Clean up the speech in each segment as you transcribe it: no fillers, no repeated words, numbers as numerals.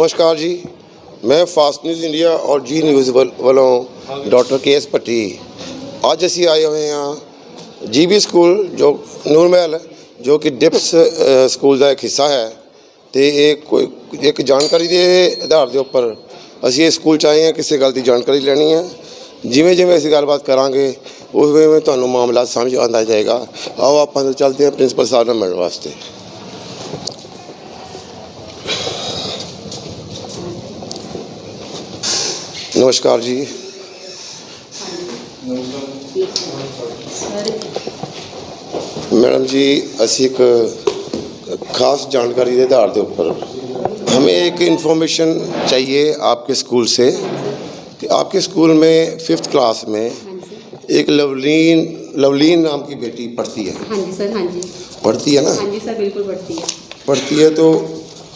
नमस्कार जी, मैं fast news India और जी न्यूज़ वालों डॉक्टर KS भट्टी ਅੱਜ ਅਸੀਂ ਆਏ ਹੋਏ ਹਾਂ GB ਸਕੂਲ ਜੋ ਨੂਰ महल जो कि डिप्स ਸਕੂਲ ਦਾ ਇੱਕ ਹਿੱਸਾ ਹੈ ਤੇ ਇਹ ਕੋਈ ਇੱਕ ਜਾਣਕਾਰੀ ਦੇ ਆਧਾਰ ਦੇ ਉੱਪਰ ਅਸੀਂ ਇਸ ਸਕੂਲ 'ਚ ਆਏ ਹਾਂ। ਕਿਸੇ ਗੱਲ ਦੀ ਜਾਣਕਾਰੀ ਲੈਣੀ ਹੈ, ਜਿਵੇਂ ਜਿਵੇਂ ਅਸੀਂ ਗੱਲਬਾਤ ਕਰਾਂਗੇ ਉਵੇਂ ਤੁਹਾਨੂੰ ਮਾਮਲਾ ਸਮਝ ਆਉਂਦਾ ਜਾਏਗਾ। ਆਓ ਆਪਾਂ ਚੱਲਦੇ ਹਾਂ ਪ੍ਰਿੰਸੀਪਲ ਸਾਹਿਬ ਨਾਲ ਮਿਲਣ ਵਾਸਤੇ। नमस्कार जी। मैडम जी, असी एक खास जानकारी के आधार के ऊपर हमें एक इन्फॉर्मेशन चाहिए आपके स्कूल से कि आपके स्कूल में 5th क्लास में एक लवलीन नाम की बेटी पढ़ती है। हाँ जी सर, हाँ जी पढ़ती है ना? हाँ जी सर, बिल्कुल पढ़ती है। पढ़ती है तो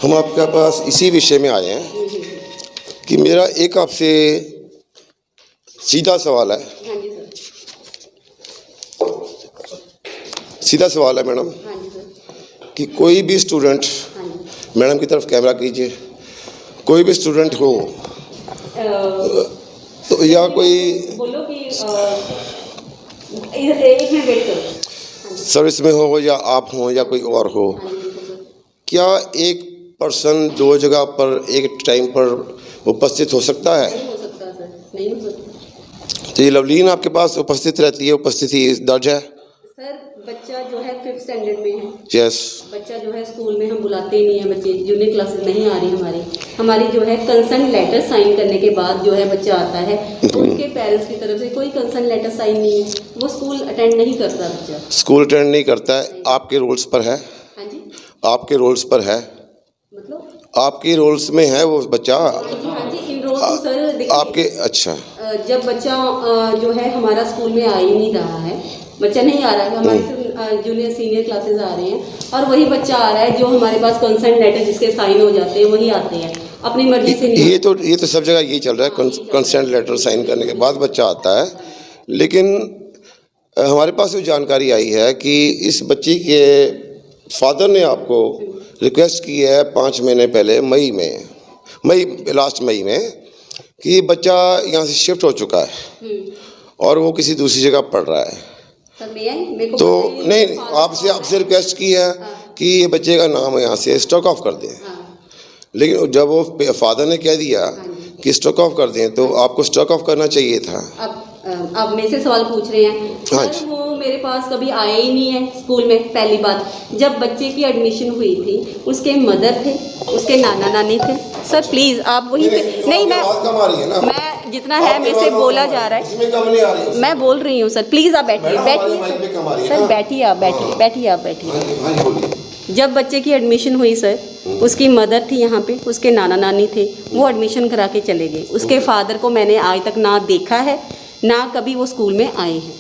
हम आपके पास इसी विषय में आए हैं कि मेरा एक आपसे सीधा सवाल है। हाँ जी सर। सीधा सवाल है मैडम हाँ जी सर। कि कोई भी स्टूडेंट, हाँ जी मैडम की तरफ कैमरा कीजिए, कोई भी स्टूडेंट हो तो या कोई बोलो कि एक मिनट वेट करो। सर्विस में हो या आप हो या कोई और हो, हाँ जी सर। क्या एक पर्सन दो जगह पर एक टाइम पर उपस्थित हो सकता है? नहीं हो सकता सर, नहीं हो सकता। तो ये लवलीन आपके पास उपस्थित रहती है, उपस्थिति दर्ज है? सर बच्चा जो है 5th स्टैंडर्ड में है। यस। बच्चा जो है स्कूल में हम बुलाते ही नहीं है, बच्चे जूनियर क्लासेस नहीं आ रही हमारी जो है कंसर्न लेटर साइन करने के बाद जो है बच्चा आता है तो उसके पेरेंट्स की तरफ से कोई कंसर्न लेटर साइन नहीं है, वो स्कूल अटेंड नहीं करता बच्चा। स्कूल अटेंड नहीं करता है, आपके रूल्स पर है? हाँ जी। आपके आपके रोल्स पर है, मतलब आपके रोल्स में है वो बच्चा? हाँ जी, इन रोल सर देखिए, आपके अच्छा जब बच्चा जो है हमारा स्कूल में आ ही नहीं रहा है, बच्चा नहीं आ रहा है, हमारे जूनियर सीनियर क्लासेस आ रहे हैं और वही बच्चा आ रहा है जो हमारे पास कंसर्न लेटर जिसके साइन हो जाते हैं वही आते हैं, अपनी मर्जी से नहीं। ये तो सब जगह यही चल रहा है, कंसेंट लेटर साइन करने के बाद बच्चा आता है। लेकिन हमारे पास जो जानकारी आई है कि इस बच्ची के फादर ने आपको रिक्वेस्ट की है 5 महीने पहले लास्ट मई में कि ये बच्चा यहाँ से शिफ्ट हो चुका है और वो किसी दूसरी जगह पढ़ रहा है। सर मेरे को तो नहीं, आपसे रिक्वेस्ट की है कि ये बच्चे का नाम यहाँ से स्टॉक ऑफ कर दें। लेकिन जब वो फादर ने कह दिया कि स्टॉक ऑफ कर दें तो आपको स्टॉक ऑफ करना चाहिए था। अब मेरे से सवाल पूछ रहे हैं। हाँ सर वो मेरे पास कभी आया ही नहीं है स्कूल में। पहली बात, जब बच्चे की एडमिशन हुई थी उसके मदर थे, उसके नाना नानी थे। सर प्लीज़ आप वहीं पे नहीं, मैं जितना है मेरे से बोला जा रहा है, मैं बोल रही हूँ सर, प्लीज़ आप बैठिए सर, बैठिए आप बैठिए। जब बच्चे की एडमिशन हुई सर, उसकी मदर थी यहाँ पे, उसके नाना नानी थे, वो एडमिशन करा के चले गए। उसके फादर को मैंने आज तक ना देखा है ना कभी वो स्कूल में आए हैं,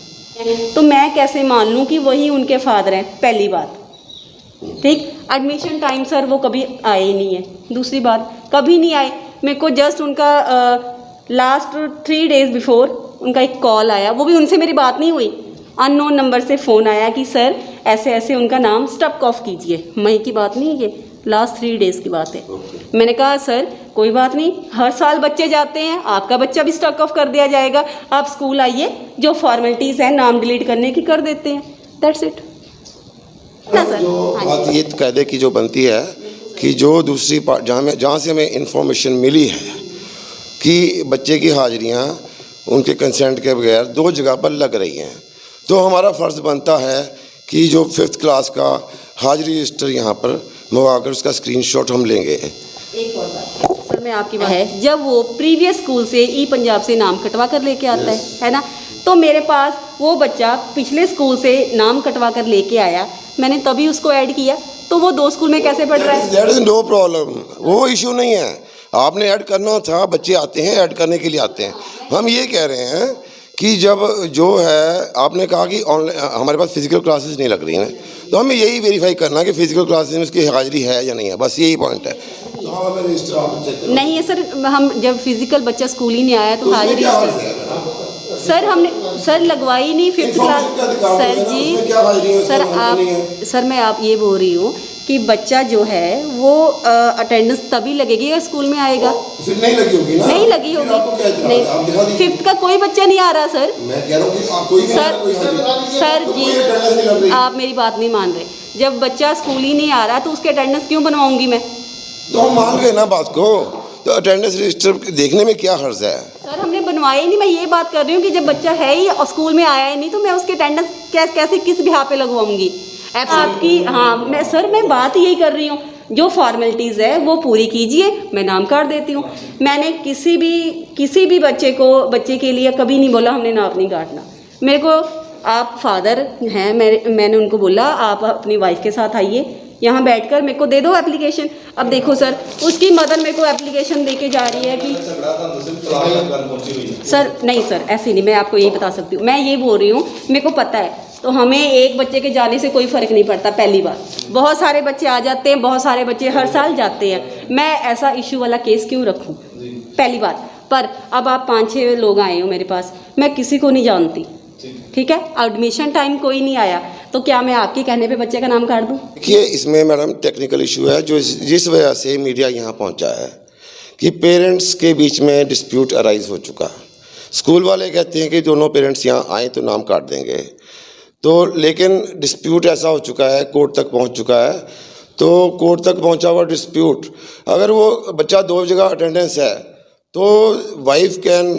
तो मैं कैसे मान लूँ कि वही उनके फादर हैं? पहली बात, ठीक। एडमिशन टाइम सर वो कभी आए ही नहीं है। दूसरी बात, कभी नहीं आए। मेरे को जस्ट उनका लास्ट 3 डेज़ बिफोर उनका एक कॉल आया, वो भी उनसे मेरी बात नहीं हुई, अननोन नंबर से फ़ोन आया कि सर ऐसे ऐसे उनका नाम स्टॉक ऑफ कीजिए। मई की बात नहीं है, ये लास्ट 3 डेज़ की बात है। मैंने कहा सर कोई बात नहीं, हर साल बच्चे जाते हैं, आपका बच्चा भी स्टॉक ऑफ कर दिया जाएगा, आप स्कूल आइए, जो फॉर्मेलिटीज़ हैं नाम डिलीट करने की कर देते हैं, दैट्स इट ना सर। जो बात ये कायदे की जो बनती है कि जो दूसरी पार्ट जहाँ से हमें इंफॉर्मेशन मिली है कि बच्चे की हाजिरियाँ उनके कंसेंट के बगैर 2 जगह पर लग रही हैं, तो हमारा फ़र्ज़ बनता है कि जो 5th क्लास का हाजिरी रजिस्टर यहाँ पर मंगवाकर उसका स्क्रीनशॉट हम लेंगे। एक और बात सर, मैं आपकी बात है, जब वो प्रीवियस स्कूल से पंजाब से नाम कटवा कर लेके आता है ना, तो मेरे पास वो बच्चा पिछले स्कूल से नाम कटवा कर लेके आया, मैंने तभी उसको ऐड किया, तो वो 2 स्कूल में कैसे पढ़ रहा है? दैट इज़ नो प्रॉब्लम, वो इशू नहीं है। आपने ऐड करना था, बच्चे आते हैं ऐड करने के लिए आते हैं। हम ये कह रहे हैं कि जब जो है आपने कहा कि ऑनलाइन हमारे पास फिजिकल क्लासेस नहीं लग रही हैं, तो हमें यही वेरीफाई करना है कि फिजिकल क्लासेस में उसकी हाजिरी है या नहीं है, बस यही पॉइंट है। नहीं है सर, हम जब फिजिकल बच्चा स्कूल ही नहीं आया तो हाजिरी सर हमने सर लगवाई नहीं 5th क्लास। सर जी, सर आप, सर मैं आप ये बोल रही हूँ कि बच्चा जो है वो अटेंडेंस तभी लगेगी अगर स्कूल में आएगा। फिर नहीं लगी होगी ना? नहीं लगी होगी। नहीं, 5th का कोई बच्चा नहीं आ रहा सर। मैं कह रहा हूँ कि आप कोई भी सर जी आप मेरी बात नहीं मान रहे। जब बच्चा स्कूल ही नहीं आ रहा तो उसके अटेंडेंस क्यों बनवाऊंगी मैं? तो हम मान गए ना बात को, तो अटेंडेंस रजिस्टर देखने में क्या हर्ज है? सर हमने बनवाए नहीं। मैं ये बात कर रही हूँ कि जब बच्चा है ही और स्कूल में आया ही नहीं तो मैं उसके अटेंडेंस कैसे किस बिहा पे लगवाऊंगी? आपकी हाँ मैं बात यही कर रही हूँ, जो फॉर्मेलिटीज़ है वो पूरी कीजिए, मैं नाम काट देती हूँ। मैंने किसी भी बच्चे के लिए कभी नहीं बोला हमने नाम नहीं काटना। मेरे को आप फादर हैं, मैंने उनको बोला आप अपनी वाइफ के साथ आइए, यहाँ बैठकर मेरे को दे दो एप्लीकेशन। अब देखो सर उसकी मदर मेरे को एप्लीकेशन दे के जा रही है कि सर नहीं सर ऐसे नहीं, मैं आपको यही बता सकती हूँ। मैं ये बोल रही हूँ मेरे को पता है, तो हमें एक बच्चे के जाने से कोई फ़र्क नहीं पड़ता। पहली बार बहुत सारे बच्चे आ जाते हैं, बहुत सारे बच्चे हर साल जाते हैं, मैं ऐसा इशू वाला केस क्यों रखूँ? पहली बात। पर अब आप 5-6 लोग आए हो मेरे पास, मैं किसी को नहीं जानती, ठीक है? एडमिशन टाइम कोई नहीं आया तो क्या मैं आपके कहने पे बच्चे का नाम काट दूँ? देखिए इसमें मैडम टेक्निकल इशू है जो जिस वजह से मीडिया यहाँ पहुँचा है कि पेरेंट्स के बीच में डिस्प्यूट अराइज हो चुका। स्कूल वाले कहते हैं कि दोनों पेरेंट्स यहाँ आए तो नाम काट देंगे, तो लेकिन डिस्प्यूट ऐसा हो चुका है, कोर्ट तक पहुँच चुका है। तो कोर्ट तक पहुँचा हुआ डिस्प्यूट, अगर वो बच्चा 2 जगह अटेंडेंस है तो wife can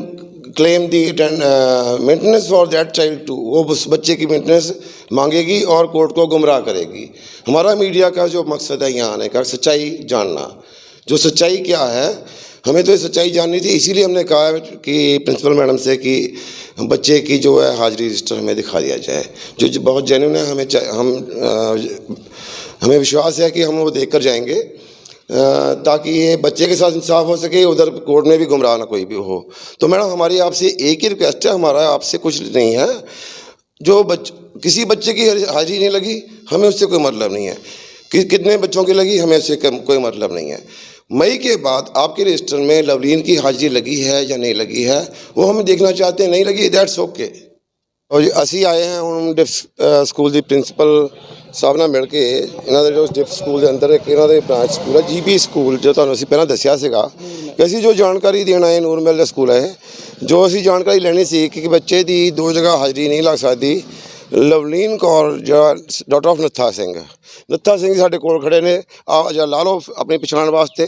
claim the maintenance for that child too, वो उस बच्चे की मेंटेनेंस मांगेगी और कोर्ट को गुमराह करेगी। हमारा मीडिया का जो मकसद है यहाँ आने का सच्चाई जानना, जो सच्चाई क्या है हमें तो ये सच्चाई जाननी थी। इसीलिए हमने कहा कि प्रिंसिपल मैडम से कि बच्चे की जो है हाजिरी रजिस्टर हमें दिखा दिया जाए, जो बहुत जेन्युइन है। हमें विश्वास है कि हम वो देख कर जाएंगे ताकि ये बच्चे के साथ इंसाफ हो सके, उधर कोर्ट में भी गुमराह ना कोई भी हो। तो मैडम हमारी आपसे एक ही रिक्वेस्ट है, हमारा आपसे कुछ नहीं है। जो किसी बच्चे की हाजिरी नहीं लगी हमें उससे कोई मतलब नहीं है, कि कितने बच्चों की लगी हमें उससे कोई मतलब नहीं है। मई के बाद आपके रजिस्टर में लवलीन की हाजिरी लगी है या नहीं लगी है वो हम देखना चाहते हैं। नहीं लगी दैट्स ओके। और ਅਸੀਂ ਆਏ हैं ਹੁਣ ਡਿਫ ਸਕੂਲ ਦੀ ਪ੍ਰਿੰਸੀਪਲ ਸਾਹਿਬ ਨਾਲ ਮਿਲ ਕੇ, ਇਹਨਾਂ ਦੇ ਜੋ ਡਿਫ ਸਕੂਲ ਦੇ ਅੰਦਰ ਇੱਕ ਇਹਨਾਂ ਦੇ ਬ੍ਰਾਂਚ ਸਕੂਲ ਹੈ GB ਸਕੂਲ, ਜੋ ਤੁਹਾਨੂੰ ਅਸੀਂ ਪਹਿਲਾਂ ਦੱਸਿਆ ਸੀਗਾ ਕਿ ਅਸੀਂ ਜੋ ਜਾਣਕਾਰੀ ਦੇਣ ਆਏ ਨੂਰ ਮਹਿਲ ਦਾ ਸਕੂਲ ਹੈ, ਜੋ ਅਸੀਂ ਜਾਣਕਾਰੀ ਲੈਣੀ ਸੀ ਕਿ ਬੱਚੇ ਦੀ 2 ਜਗ੍ਹਾ ਹਾਜ਼ਰੀ ਨਹੀਂ ਲੱਗ ਸਕਦੀ। ਲਵਲੀਨ ਕੌਰ ਜਿਹੜਾ ਡਾਟਰ ਆਫ ਨੱਥਾ ਸਿੰਘ ਸਾਡੇ ਕੋਲ ਖੜੇ ਨੇ, ਆ ਜਾਂ ਲਾ ਲਓ ਆਪਣੀ ਪਛਾਣ ਵਾਸਤੇ,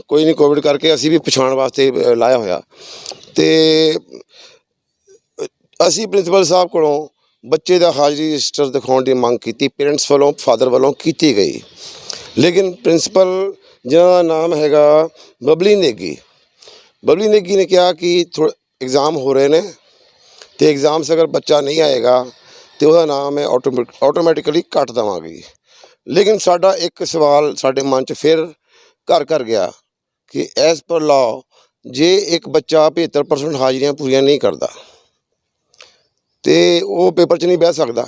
ਕੋਈ ਨਹੀਂ ਕੋਵਿਡ ਕਰਕੇ ਅਸੀਂ ਵੀ ਪਛਾਣ ਵਾਸਤੇ ਲਾਇਆ ਹੋਇਆ। ਤੇ ਅਸੀਂ ਪ੍ਰਿੰਸੀਪਲ ਸਾਹਿਬ ਕੋਲੋਂ ਬੱਚੇ ਦਾ ਹਾਜ਼ਰੀ ਰਜਿਸਟਰ ਦਿਖਾਉਣ ਦੀ ਮੰਗ ਕੀਤੀ, ਪੇਰੈਂਟਸ ਵੱਲੋਂ ਫਾਦਰ ਵੱਲੋਂ ਕੀਤੀ ਗਈ। ਲੇਕਿਨ ਪ੍ਰਿੰਸੀਪਲ ਜਿਹਨਾਂ ਦਾ ਨਾਮ ਹੈਗਾ ਬਬਲੀ ਨੇਗੀ ਨੇ ਕਿਹਾ ਕਿ एग्ज़ाम हो रहे ने, तो एग्ज़ाम से अगर बच्चा नहीं आएगा तो वह नाम है ऑटोमैटिकली कट देवांगी। लेकिन साडा एक सवाल साडे मन च फिर घर कर गया कि एज़ पर लॉ जे एक बच्चा 75% हाज़रियाँ पूरियां नहीं करता तो वो पेपर च नहीं बह सकता।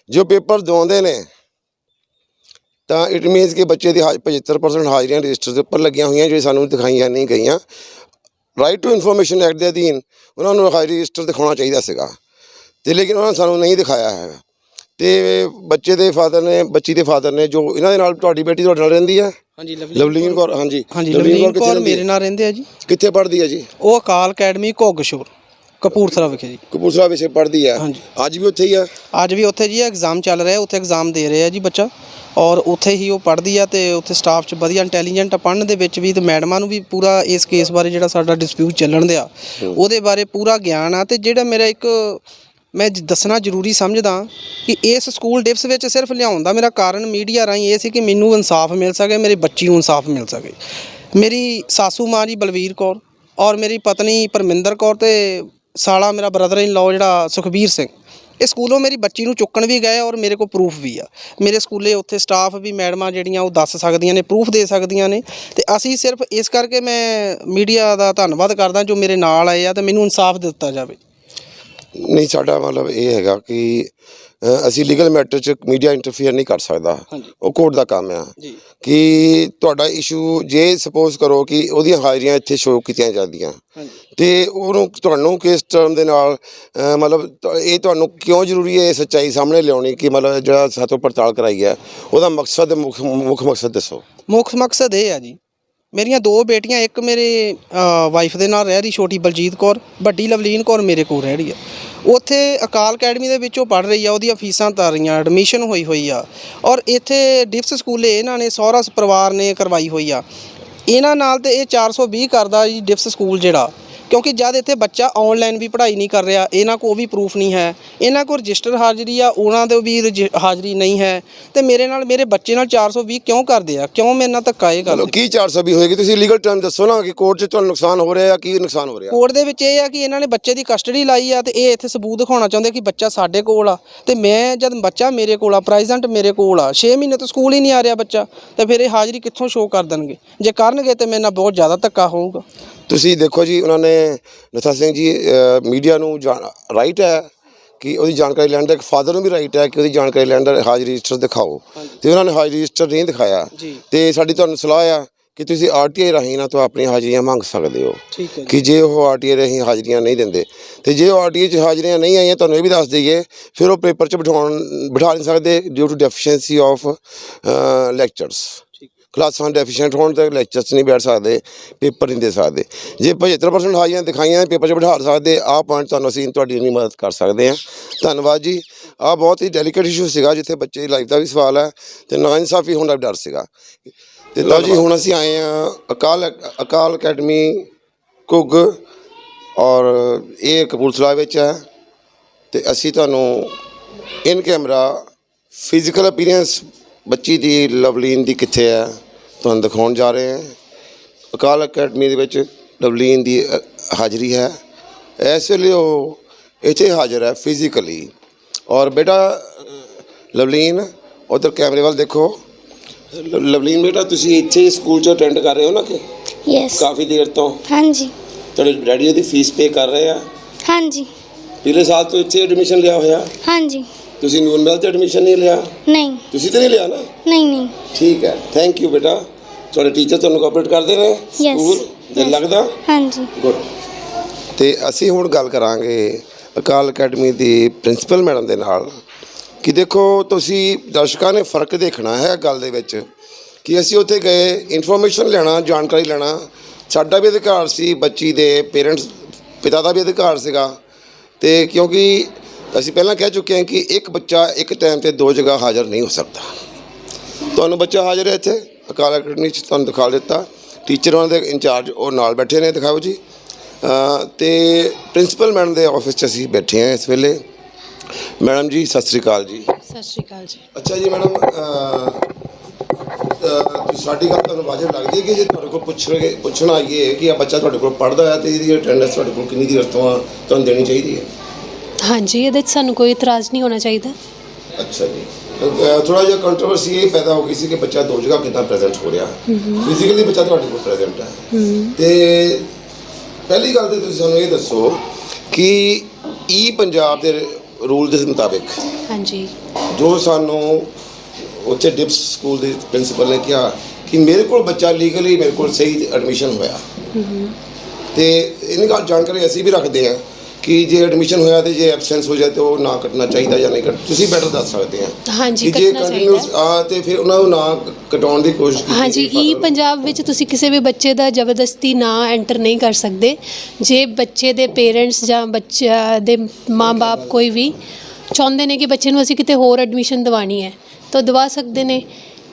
जो पेपर दवाते ने तो इट मीनस कि बच्चे की 75% हाज़रियाँ रजिस्टर के उपर लगियां हुई जो सानू दिखाई नहीं गई। राइट टू इन्फॉर्मेशन एक्ट के अधीन उन्होंने हाज़री रजिस्टर दिखाना चाहिए सीगा, तो लेकिन उन्होंने सानू नहीं दिखाया है। तो बच्चे के बच्ची के फादर ने जो इन्होंने नाल तुहाडी बेटी तुहाडे नाल रहिंदी है लवलीन कौर, हाँ जी लवलीन कौर मेरे नाल रहिंदे है जी। कित्थे पढ़दी है जी? वो अकाल अकैडमी घोगशोर कपूरथला विखे जी। कपूरथला विखे पढ़दी है। हाँ जी। अज भी उत्थे ही है? अज भी उत्थे जी एग्जाम चल रहा है, उत्थे एग्जाम दे रहे हैं जी बच्चा, और उत्थे ही वो पढ़दी है। तो उत्थे स्टाफ च वधिया इंटैलीजेंट पढ़न दे विच भी, ते मैडमां नूं भी पूरा इस केस बारे जिहड़ा साडा डिस्प्यूट चलण दिया ਉਹਦੇ बारे पूरा ज्ञान आ। ते जिहड़ा मेरा एक मैं दसना जरूरी समझदा कि इस स्कूल डिप्स विच सिर्फ लिआउण दा मेरा कारण मीडिया राहीं ये सी कि मैनूं इंसाफ मिल सके, मेरी बच्ची नूं इंसाफ मिल सके। मेरी सासू माँ जी बलवीर कौर और मेरी पत्नी परमिंदर कौर ते साला मेरा ब्रदर इन लॉ जिहड़ा सुखबीर सिंह, ਇਹ ਸਕੂਲੋਂ ਮੇਰੀ ਬੱਚੀ ਨੂੰ ਚੁੱਕਣ ਵੀ ਗਏ ਔਰ ਮੇਰੇ ਕੋਲ ਪ੍ਰੂਫ ਵੀ ਆ। ਮੇਰੇ ਸਕੂਲੇ ਉੱਥੇ ਸਟਾਫ ਵੀ ਮੈਡਮਾਂ ਜਿਹੜੀਆਂ ਉਹ ਦੱਸ ਸਕਦੀਆਂ ਨੇ, ਪ੍ਰੂਫ ਦੇ ਸਕਦੀਆਂ ਨੇ। ਤੇ ਅਸੀਂ ਸਿਰਫ ਇਸ ਕਰਕੇ ਮੈਂ ਮੀਡੀਆ ਦਾ ਧੰਨਵਾਦ ਕਰਦਾ ਜੋ ਮੇਰੇ ਨਾਲ ਆਏ ਆ ਤੇ ਮੈਨੂੰ ਇਨਸਾਫ ਦਿੱਤਾ ਜਾਵੇ। ਨਹੀਂ ਸਾਡਾ ਮਤਲਬ ਇਹ ਹੈਗਾ ਕਿ ਅਸੀਂ ਲੀਗਲ ਮੈਟਰ 'ਚ ਮੀਡੀਆ ਇੰਟਰਫੇਅਰ ਨਹੀਂ ਕਰ ਸਕਦਾ, ਉਹ ਕੋਰਟ ਦਾ ਕੰਮ ਆ ਜੀ ਕਿ ਤੁਹਾਡਾ ਇਸ਼ੂ ਜੇ ਸਪੋਜ਼ ਕਰੋ ਕਿ ਉਹਦੀਆਂ ਹਾਜ਼ਰੀਆਂ ਇੱਥੇ ਸ਼ੋਅ ਕੀਤੀਆਂ ਜਾਂਦੀਆਂ ਤੇ ਉਹਨੂੰ ਤੁਹਾਨੂੰ ਕਿਸ ਟਰਮ ਦੇ ਨਾਲ ਮਤਲਬ ਇਹ ਤੁਹਾਨੂੰ ਕਿਉਂ ਜ਼ਰੂਰੀ ਹੈ ਇਹ ਸੱਚਾਈ ਸਾਹਮਣੇ ਲਿਆਉਣੀ ਕਿ ਮਤਲਬ ਜਿਹੜਾ ਸਾਤੋਂ ਪੜਤਾਲ ਕਰਾਈ ਹੈ ਉਹਦਾ ਮਕਸਦ ਮੁੱਖ ਮਕਸਦ ਦੱਸੋ। ਮੁੱਖ ਮਕਸਦ ਇਹ ਆ ਜੀ, ਮੇਰੀਆਂ 2 ਬੇਟੀਆਂ, ਇੱਕ ਮੇਰੇ ਵਾਈਫ ਦੇ ਨਾਲ ਰਹਿ ਰਹੀ ਛੋਟੀ ਬਲਜੀਤ ਕੌਰ, ਵੱਡੀ ਲਵਲੀਨ ਕੌਰ ਮੇਰੇ ਕੋਲ ਰਹਿ ਰਹੀ ਆ। ਉੱਥੇ ਅਕਾਲ ਅਕੈਡਮੀ ਦੇ ਵਿੱਚ ਉਹ ਪੜ੍ਹ ਰਹੀ ਆ, ਉਹਦੀਆਂ ਫੀਸਾਂ ਤਰ ਰਹੀਆਂ, ਐਡਮਿਸ਼ਨ ਹੋਈ ਆ। ਔਰ ਇੱਥੇ ਡਿਪਸ ਸਕੂਲੇ ਇਹਨਾਂ ਨੇ ਸਹੁਰਾ ਪਰਿਵਾਰ ਨੇ ਕਰਵਾਈ ਹੋਈ ਆ। ਇਹਨਾਂ ਨਾਲ ਤੇ ਇਹ 420 ਕਰਦਾ ਜੀ ਡਿਪਸ ਸਕੂਲ ਜਿਹੜਾ, ਕਿਉਂਕਿ ਜਦ ਇੱਥੇ ਬੱਚਾ ਆਨਲਾਈਨ ਵੀ ਪੜ੍ਹਾਈ ਨਹੀਂ ਕਰ ਰਿਹਾ, ਇਹਨਾਂ ਕੋਲ ਵੀ ਪ੍ਰੂਫ ਨਹੀਂ ਹੈ, ਇਹਨਾਂ ਕੋਲ ਰਜਿਸਟਰ ਹਾਜ਼ਰੀ ਆ, ਉਹਨਾਂ ਦੇ ਵੀ ਹਾਜ਼ਰੀ ਨਹੀਂ ਹੈ, ਤੇ ਮੇਰੇ ਨਾਲ ਮੇਰੇ ਬੱਚੇ ਨਾਲ 420 ਕਿਉਂ ਕਰਦੇ ਆ, ਕਿਉਂ ਮੇਰੇ ਨਾਲ ਧੱਕਾ ਇਹ ਕਰਦੇ? ਕੀ 420 ਹੋਏਗੀ? ਤੁਸੀਂ ਲੀਗਲ ਟਰਮ ਦੱਸੋ ਨਾ ਕਿ ਕੋਰਟ 'ਚ ਤੁਹਾਨੂੰ ਨੁਕਸਾਨ ਹੋ ਰਿਹਾ, ਕੀ ਨੁਕਸਾਨ ਹੋ ਰਿਹਾ? ਕੋਰਟ ਦੇ ਵਿੱਚ ਇਹ ਆ ਕਿ ਇਹਨਾਂ ਨੇ ਬੱਚੇ ਦੀ ਕਸਟਡੀ ਲਾਈ ਆ ਤੇ ਇਹ ਇੱਥੇ ਸਬੂਤ ਦਿਖਾਉਣਾ ਚਾਹੁੰਦੇ ਕਿ ਬੱਚਾ ਸਾਡੇ ਕੋਲ ਆ, ਤੇ ਮੈਂ ਜਦ ਬੱਚਾ ਮੇਰੇ ਕੋਲ ਆ, ਪ੍ਰੈਜ਼ੈਂਟ ਮੇਰੇ ਕੋਲ ਆ, 6 ਮਹੀਨੇ ਤੋਂ ਸਕੂਲ ਹੀ ਨਹੀਂ ਆ ਰਿਹਾ ਬੱਚਾ, ਤੇ ਫਿਰ ਇਹ ਹਾਜ਼ਰੀ ਕਿੱਥੋਂ ਸ਼ੋਅ ਕਰ ਦੇਣਗੇ? ਜੇ ਕਰਨਗੇ ਤੇ ਮੇਰੇ ਨਾਲ ਬਹੁਤ ਜ਼ਿਆਦਾ ਧੱਕਾ ਹੋਊਗਾ। ਤੁਸੀਂ ਦੇਖੋ ਜੀ, ਉਹਨਾਂ ਨੇ ਨਥਾ ਸਿੰਘ ਜੀ ਮੀਡੀਆ ਨੂੰ ਰਾਈਟ ਹੈ ਕਿ ਉਹਦੀ ਜਾਣਕਾਰੀ ਲੈਣ ਦਾ, ਇੱਕ ਫਾਦਰ ਨੂੰ ਵੀ ਰਾਈਟ ਹੈ ਕਿ ਉਹਦੀ ਜਾਣਕਾਰੀ ਲੈਣ ਦਾ ਹਾਜ਼ਰੀ ਰਜਿਸਟਰ ਦਿਖਾਓ, ਤੇ ਉਹਨਾਂ ਨੇ ਹਾਜ਼ਰੀ ਰਜਿਸਟਰ ਨਹੀਂ ਦਿਖਾਇਆ। ਤੇ ਸਾਡੀ ਤੁਹਾਨੂੰ ਸਲਾਹ ਆ ਕਿ ਤੁਸੀਂ RTI ਰਾਹੀਂ ਨਾ ਤੋਂ ਆਪਣੀਆਂ ਹਾਜ਼ਰੀਆਂ ਮੰਗ ਸਕਦੇ ਹੋ ਕਿ ਜੇ ਉਹ RTI ਰਾਹੀਂ ਹਾਜ਼ਰੀਆਂ ਨਹੀਂ ਦਿੰਦੇ, ਤੇ ਜੇ ਉਹ RTI 'ਚ ਹਾਜ਼ਰੀਆਂ ਨਹੀਂ ਆਈਆਂ, ਤੁਹਾਨੂੰ ਇਹ ਵੀ ਦੱਸ ਦਈਏ, ਫਿਰ ਉਹ ਪੇਪਰ 'ਚ ਬਿਠਾ ਨਹੀਂ ਸਕਦੇ due to deficiency of lectures. ਕਲਾਸਾਂ ਡੈਫੀਸ਼ੀਐਂਟ ਹੋਣ ਤੇ ਲੈਕਚਰ 'ਚ ਨਹੀਂ ਬੈਠ ਸਕਦੇ, ਪੇਪਰ ਨਹੀਂ ਦੇ ਸਕਦੇ। ਜੇ 75% ਹਾਜ਼ਰੀਆਂ ਦਿਖਾਈਆਂ ਪੇਪਰ 'ਚ ਬਿਠਾ ਸਕਦੇ, ਆਹ ਪੁਆਇੰਟ ਤੁਹਾਨੂੰ ਅਸੀਂ ਤੁਹਾਡੀ ਇੰਨੀ ਮਦਦ ਕਰ ਸਕਦੇ ਹਾਂ। ਧੰਨਵਾਦ ਜੀ। ਆਹ ਬਹੁਤ ਹੀ ਡੈਲੀਕੇਟ ਇਸ਼ੂ ਸੀਗਾ ਜਿੱਥੇ ਬੱਚੇ ਦੀ ਲਾਈਫ ਦਾ ਵੀ ਸਵਾਲ ਹੈ ਤੇ ਨਾਇਨਸਾਫੀ ਹੋਣ ਦਾ ਵੀ ਡਰ ਸੀਗਾ। ਤੇ ਲਓ ਜੀ, ਹੁਣ ਅਸੀਂ ਆਏ ਹਾਂ ਅਕਾਲ ਅਕੈਡਮੀ ਘੁੱਗ, ਔਰ ਇਹ ਕਪੂਰਥਲਾ ਵਿੱਚ ਹੈ, ਤੇ ਅਸੀਂ ਤੁਹਾਨੂੰ ਇਨ ਕੈਮਰਾ ਫਿਜ਼ੀਕਲ ਅਪੀਅਰੈਂਸ ਬੱਚੀ ਦੀ ਲਵਲੀਨ ਦੀ ਕਿੱਥੇ ਹੈ ਤੁਹਾਨੂੰ ਦਿਖਾਉਣ ਜਾ ਰਹੇ ਹਾਂ। ਅਕਾਲ ਅਕੈਡਮੀ ਦੇ ਵਿੱਚ ਲਵਲੀਨ ਦੀ ਹਾਜ਼ਰੀ ਹੈ, ਇਸ ਵੇਲੇ ਉਹ ਇੱਥੇ ਹਾਜ਼ਰ ਹੈ ਫਿਜ਼ੀਕਲੀ। ਔਰ ਬੇਟਾ ਲਵਲੀਨ ਉੱਧਰ ਕੈਮਰੇ ਵੱਲ ਦੇਖੋ। ਲਵਲੀਨ ਬੇਟਾ, ਤੁਸੀਂ ਇੱਥੇ ਸਕੂਲ 'ਚ ਅਟੈਂਡ ਕਰ ਰਹੇ ਹੋ ਨਾ ਕਿ? ਯੈਸ। ਕਾਫੀ ਦੇਰ ਤੋਂ? ਹਾਂਜੀ। ਤੁਹਾਡੇ ਡੈਡੀ ਉਹਦੀ ਫੀਸ ਪੇ ਕਰ ਰਹੇ ਆ? ਹਾਂਜੀ। ਪਿਛਲੇ ਸਾਲ ਤੋਂ ਇੱਥੇ ਐਡਮਿਸ਼ਨ ਲਿਆ ਹੋਇਆ? ਹਾਂਜੀ। ਤੁਸੀਂ ਨੂਰ ਮਹਿਲ 'ਚ ਐਡਮਿਸ਼ਨ ਨਹੀਂ ਲਿਆ? ਨਹੀਂ। ਤੁਸੀਂ ਤਾਂ ਨਹੀਂ ਲਿਆ ਨਾ? ਨਹੀਂ। ਠੀਕ ਹੈ, ਥੈਂਕ ਯੂ ਬੇਟਾ। ਤੁਹਾਡੇ ਟੀਚਰ ਤੁਹਾਨੂੰ ਕੋਆਪਰੇਟ ਕਰਦੇ ਨੇ ਸਕੂਲ ਦੇ ਲੱਗਦਾ? ਹਾਂਜੀ। ਗੁੱਡ। ਤੇ ਅਸੀਂ ਹੁਣ ਗੱਲ ਕਰਾਂਗੇ ਅਕਾਲ ਅਕੈਡਮੀ ਦੀ ਪ੍ਰਿੰਸੀਪਲ ਮੈਡਮ ਦੇ ਨਾਲ ਕਿ ਦੇਖੋ, ਤੁਸੀਂ ਦਰਸ਼ਕਾਂ ਨੇ ਫਰਕ ਦੇਖਣਾ ਹੈ ਗੱਲ ਦੇ ਵਿੱਚ ਕਿ ਅਸੀਂ ਉੱਥੇ ਗਏ ਇਨਫੋਰਮੇਸ਼ਨ ਲੈਣਾ, ਜਾਣਕਾਰੀ ਲੈਣਾ, ਸਾਡਾ ਵੀ ਅਧਿਕਾਰ ਸੀ, ਬੱਚੀ ਦੇ ਪੇਰੈਂਟਸ ਪਿਤਾ ਦਾ ਵੀ ਅਧਿਕਾਰ ਸੀਗਾ। ਤੇ ਕਿਉਂਕਿ ਅਸੀਂ ਪਹਿਲਾਂ ਕਹਿ ਚੁੱਕੇ ਹਾਂ ਕਿ ਇੱਕ ਬੱਚਾ ਇੱਕ ਟਾਈਮ 'ਤੇ 2 ਜਗ੍ਹਾ ਹਾਜ਼ਰ ਨਹੀਂ ਹੋ ਸਕਦਾ। ਤੁਹਾਨੂੰ ਬੱਚਾ ਹਾਜ਼ਰ ਹੈ ਇੱਥੇ ਅਕਾਲ ਅਕੈਡਮੀ 'ਚ, ਤੁਹਾਨੂੰ ਦਿਖਾ ਦਿੱਤਾ। ਟੀਚਰ ਉਹਨਾਂ ਦੇ ਇੰਚਾਰਜ ਉਹ ਨਾਲ ਬੈਠੇ ਨੇ, ਦਿਖਾਓ ਜੀ। ਤੇ ਪ੍ਰਿੰਸੀਪਲ ਮੈਡਮ ਦੇ ਆਫਿਸ 'ਚ ਅਸੀਂ ਬੈਠੇ ਹਾਂ ਇਸ ਵੇਲੇ। ਮੈਡਮ ਜੀ ਸਤਿ ਸ਼੍ਰੀ ਅਕਾਲ ਜੀ। ਸਤਿ ਸ਼੍ਰੀ ਅਕਾਲ ਜੀ। ਅੱਛਾ ਜੀ ਮੈਡਮ, ਸਾਡੀ ਗੱਲ ਤੁਹਾਨੂੰ ਵਾਜਬ ਲੱਗਦੀ ਹੈ ਕਿ ਜੇ ਤੁਹਾਡੇ ਕੋਲ ਪੁੱਛਣਾ ਆਈਏ ਕਿ ਆ ਬੱਚਾ ਤੁਹਾਡੇ ਕੋਲ ਪੜ੍ਹਦਾ ਹੈ ਤੇ ਇਹਦੀ ਅਟੈਂਡੈਂਸ ਤੁਹਾਡੇ ਕੋਲ ਕਿੰਨੀ ਦੇਰ ਤੋਂ ਤੁਹਾਨੂੰ ਦੇਣੀ ਚਾਹੀਦੀ ਹੈ? ਹਾਂਜੀ, ਇਹਦੇ 'ਚ ਸਾਨੂੰ ਕੋਈ ਇਤਰਾਜ਼ ਨਹੀਂ ਹੋਣਾ ਚਾਹੀਦਾ। ਅੱਛਾ ਜੀ। ਥੋੜਾ ਜਿਹਾ ਕੰਟਰੋਵਰਸੀ ਇਹ ਪੈਦਾ ਹੋ ਗਈ ਸੀ ਕਿ ਬੱਚਾ 2 ਜਗ੍ਹਾ ਕਿੱਦਾਂ ਪ੍ਰੈਜ਼ੈਂਟ ਹੋ ਰਿਹਾ। ਫਿਜ਼ੀਕਲੀ ਬੱਚਾ ਤੁਹਾਡੇ ਕੋਲ ਪ੍ਰੈਜ਼ੈਂਟ ਹੈ। ਤੇ ਪਹਿਲੀ ਗੱਲ ਤੇ ਤੁਸੀਂ ਸਾਨੂੰ ਇਹ ਦੱਸੋ ਕਿ ਪੰਜਾਬ ਦੇ ਰੂਲ ਦੇ ਮੁਤਾਬਿਕ ਹਾਂਜੀ, ਜੋ ਸਾਨੂੰ ਉੱਥੇ ਡਿਪਸ ਸਕੂਲ ਦੇ ਪ੍ਰਿੰਸੀਪਲ ਨੇ ਕਿਹਾ ਕਿ ਮੇਰੇ ਕੋਲ ਬੱਚਾ ਲੀਗਲੀ ਮੇਰੇ ਕੋਲ ਸਹੀ ਐਡਮਿਸ਼ਨ ਹੋਇਆ, ਤੇ ਇਹਨਾਂ ਗੱਲ ਜਾਣਕਾਰੀ ਅਸੀਂ ਵੀ ਰੱਖਦੇ ਹਾਂ ਕਿ ਜੇ ਐਡਮਿਸ਼ਨ ਹੋਇਆ ਤੇ ਜੇ ਐਬਸੈਂਸ ਹੋ ਜਾਏ ਤਾਂ ਉਹ ਨਾ ਕੱਟਣਾ ਚਾਹੀਦਾ ਜਾਂ ਨਹੀਂ ਤੁਸੀਂ ਬੈਟਰ ਦੱਸ ਸਕਦੇ ਆ। ਹਾਂਜੀ, ਜੇ ਕੰਟੀਨਿਊਸ ਤੇ ਫਿਰ ਉਹਨਾਂ ਨੂੰ ਨਾ ਕਟਾਉਣ ਦੀ ਕੋਸ਼ਿਸ਼ ਕੀਤੀ। ਹਾਂਜੀ, ਪੰਜਾਬ ਵਿੱਚ ਤੁਸੀਂ ਕਿਸੇ ਵੀ ਬੱਚੇ ਦਾ ਜ਼ਬਰਦਸਤੀ ਨਾ ਐਂਟਰ ਨਹੀਂ ਕਰ ਸਕਦੇ। ਜੇ ਬੱਚੇ ਦੇ ਪੇਰੈਂਟਸ ਜਾਂ ਬੱਚਾ ਦੇ ਮਾਂ-ਬਾਪ ਕੋਈ ਵੀ ਚਾਹੁੰਦੇ ਨੇ ਕਿ ਬੱਚੇ ਨੂੰ ਅਸੀਂ ਕਿਤੇ ਹੋਰ ਐਡਮਿਸ਼ਨ ਦਿਵਾਉਣੀ ਹੈ ਤਾਂ ਦਵਾ ਸਕਦੇ ਨੇ,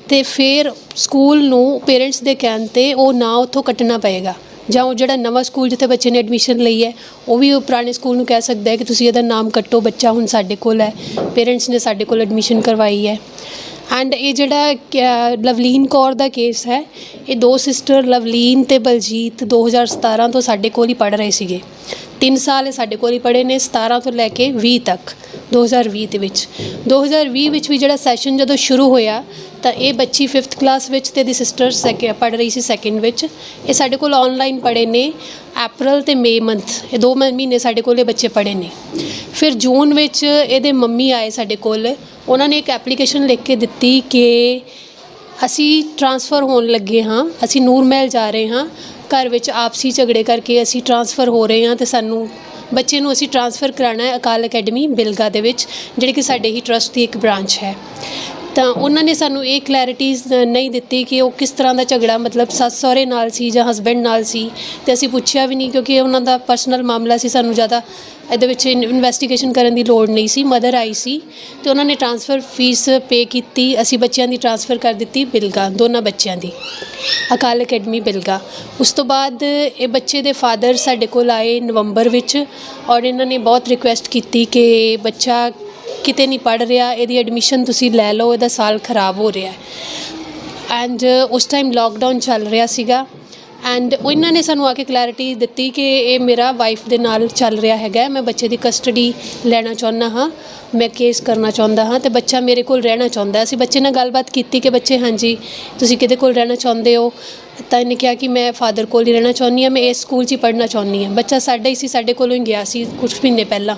ਤੇ ਫਿਰ ਸਕੂਲ ਨੂੰ ਪੇਰੈਂਟਸ ਦੇ ਕਹਿਣ 'ਤੇ ਉਹ ਨਾ ਉੱਥੋਂ ਕੱਟਣਾ ਪਏਗਾ, ਜਾਂ ਉਹ ਜਿਹੜਾ ਨਵਾਂ ਸਕੂਲ ਜਿੱਥੇ ਬੱਚੇ ਨੇ ਐਡਮਿਸ਼ਨ ਲਈ ਹੈ ਉਹ ਵੀ ਉਹ ਪੁਰਾਣੇ ਸਕੂਲ ਨੂੰ ਕਹਿ ਸਕਦਾ ਹੈ ਕਿ ਤੁਸੀਂ ਇਹਦਾ ਨਾਮ ਕੱਟੋ, ਬੱਚਾ ਹੁਣ ਸਾਡੇ ਕੋਲ ਹੈ, ਪੇਰੈਂਟਸ ਨੇ ਸਾਡੇ ਕੋਲ ਐਡਮਿਸ਼ਨ ਕਰਵਾਈ ਹੈ। ਐਂਡ ਇਹ ਜਿਹੜਾ ਲਵਲੀਨ ਕੌਰ ਦਾ ਕੇਸ ਹੈ, ਇਹ 2 ਸਿਸਟਰ ਲਵਲੀਨ ਅਤੇ ਬਲਜੀਤ 2017 ਤੋਂ ਸਾਡੇ ਕੋਲ ਹੀ ਪੜ੍ਹ ਰਹੇ ਸੀਗੇ, 3 ਸਾਲ ਇਹ ਸਾਡੇ ਕੋਲ ਹੀ ਪੜ੍ਹੇ ਨੇ, 17 ਤੋਂ ਲੈ ਕੇ 20 ਤੱਕ, 2020 ਦੇ ਵਿੱਚ। 2020 ਵਿੱਚ ਵੀ ਜਿਹੜਾ ਸੈਸ਼ਨ ਜਦੋਂ ਸ਼ੁਰੂ ਹੋਇਆ ਤਾਂ ਇਹ ਬੱਚੀ 5th ਕਲਾਸ ਵਿੱਚ ਤੇ ਇਹਦੀ ਸਿਸਟਰ ਪੜ੍ਹ ਰਹੀ ਸੀ 2nd ਵਿੱਚ। ਇਹ ਸਾਡੇ ਕੋਲ ਆਨਲਾਈਨ ਪੜ੍ਹੇ ਨੇ ਅਪ੍ਰੈਲ ਤੇ ਮਈ ਮੰਥ, ਇਹ 2 ਮਹੀਨੇ ਸਾਡੇ ਕੋਲ ਇਹ ਬੱਚੇ ਪੜ੍ਹੇ ਨੇ। ਫਿਰ ਜੂਨ ਵਿੱਚ ਇਹਦੇ ਮੰਮੀ ਆਏ ਸਾਡੇ ਕੋਲ, ਉਹਨਾਂ ਨੇ ਇੱਕ ਐਪਲੀਕੇਸ਼ਨ ਲਿਖ ਕੇ ਦਿੱਤੀ ਕਿ ਅਸੀਂ ਟ੍ਰਾਂਸਫਰ ਹੋਣ ਲੱਗੇ ਹਾਂ, ਅਸੀਂ ਨੂਰ ਮਹਿਲ ਜਾ ਰਹੇ ਹਾਂ, ਘਰ ਵਿੱਚ ਆਪਸੀ ਝਗੜੇ ਕਰਕੇ ਅਸੀਂ ਟ੍ਰਾਂਸਫਰ ਹੋ ਰਹੇ ਹਾਂ ਤੇ ਸਾਨੂੰ ਬੱਚੇ ਨੂੰ ਅਸੀਂ ਟ੍ਰਾਂਸਫਰ ਕਰਾਉਣਾ ਹੈ ਅਕਾਲ ਅਕੈਡਮੀ ਬਿਲਗਾ ਦੇ ਵਿੱਚ, ਜਿਹੜੀ ਕਿ ਸਾਡੇ ਹੀ ਟਰਸਟ ਦੀ ਇੱਕ ਬ੍ਰਾਂਚ ਹੈ। ਤਾਂ ਉਹਨਾਂ ਨੇ ਸਾਨੂੰ ਇਹ ਕਲੈਰਿਟੀਜ਼ ਨਹੀਂ ਦਿੱਤੀ ਕਿ ਉਹ ਕਿਸ ਤਰ੍ਹਾਂ ਦਾ ਝਗੜਾ, ਮਤਲਬ ਸੱਸ ਸਹੁਰੇ ਨਾਲ ਸੀ ਜਾਂ ਹਸਬੈਂਡ ਨਾਲ ਸੀ, ਤੇ ਅਸੀਂ ਪੁੱਛਿਆ ਵੀ ਨਹੀਂ ਕਿਉਂਕਿ ਉਹਨਾਂ ਦਾ ਪਰਸਨਲ ਮਾਮਲਾ ਸੀ, ਸਾਨੂੰ ਜ਼ਿਆਦਾ ਇਹਦੇ ਵਿੱਚ ਇਨਵੈਸਟੀਗੇਸ਼ਨ ਕਰਨ ਦੀ ਲੋੜ ਨਹੀਂ ਸੀ। ਮਦਰ ਆਈ ਸੀ ਤੇ ਉਹਨਾਂ ਨੇ ਟ੍ਰਾਂਸਫਰ ਫੀਸ ਪੇ ਕੀਤੀ, ਅਸੀਂ ਬੱਚਿਆਂ ਦੀ ਟ੍ਰਾਂਸਫਰ ਕਰ ਦਿੱਤੀ ਬਿਲਗਾ, ਦੋਨਾਂ ਬੱਚਿਆਂ ਦੀ ਅਕਾਲ ਅਕੈਡਮੀ ਬਿਲਗਾ। ਉਸ ਤੋਂ ਬਾਅਦ ਇਹ ਬੱਚੇ ਦੇ ਫਾਦਰ ਸਾਡੇ ਕੋਲ ਆਏ ਨਵੰਬਰ ਵਿੱਚ, ਔਰ ਇਹਨਾਂ ਨੇ ਬਹੁਤ ਰਿਕੁਐਸਟ ਕੀਤੀ ਕਿ ਬੱਚਾ ਕਿਤੇ ਨਹੀਂ ਪੜ੍ਹ ਰਿਹਾ, ਇਹਦੀ ਐਡਮਿਸ਼ਨ ਤੁਸੀਂ ਲੈ ਲਓ, ਇਹਦਾ ਸਾਲ ਖਰਾਬ ਹੋ ਰਿਹਾ ਹੈ। ਐਂਡ ਉਸ ਟਾਈਮ ਲੋਕਡਾਊਨ ਚੱਲ ਰਿਹਾ ਸੀਗਾ ਐਂਡ ਇਹਨਾਂ ਨੇ ਸਾਨੂੰ ਆ ਕੇ ਕਲੈਰਿਟੀ ਦਿੱਤੀ ਕਿ ਇਹ ਮੇਰਾ ਵਾਈਫ ਦੇ ਨਾਲ ਚੱਲ ਰਿਹਾ ਹੈਗਾ, ਮੈਂ ਬੱਚੇ ਦੀ ਕਸਟਡੀ ਲੈਣਾ ਚਾਹੁੰਦਾ ਹਾਂ, ਮੈਂ ਕੇਸ ਕਰਨਾ ਚਾਹੁੰਦਾ ਹਾਂ ਤੇ ਬੱਚਾ ਮੇਰੇ ਕੋਲ ਰਹਿਣਾ ਚਾਹੁੰਦਾ। ਅਸੀਂ ਬੱਚੇ ਨਾਲ ਗੱਲਬਾਤ ਕੀਤੀ ਕਿ ਬੱਚੇ ਹਾਂਜੀ ਤੁਸੀਂ ਕਿਹਦੇ ਕੋਲ ਰਹਿਣਾ ਚਾਹੁੰਦੇ ਹੋ, ਤਾਂ ਇਹਨੇ ਕਿਹਾ ਕਿ ਮੈਂ ਫਾਦਰ ਕੋਲ ਹੀ ਰਹਿਣਾ ਚਾਹੁੰਦੀ ਹਾਂ, ਮੈਂ ਇਸ ਸਕੂਲ 'ਚ ਹੀ ਪੜ੍ਹਨਾ ਚਾਹੁੰਦੀ ਹਾਂ। ਬੱਚਾ ਸਾਡਾ ਹੀ ਸੀ, ਸਾਡੇ ਕੋਲੋਂ ਹੀ ਗਿਆ ਸੀ ਕੁਝ ਮਹੀਨੇ ਪਹਿਲਾਂ।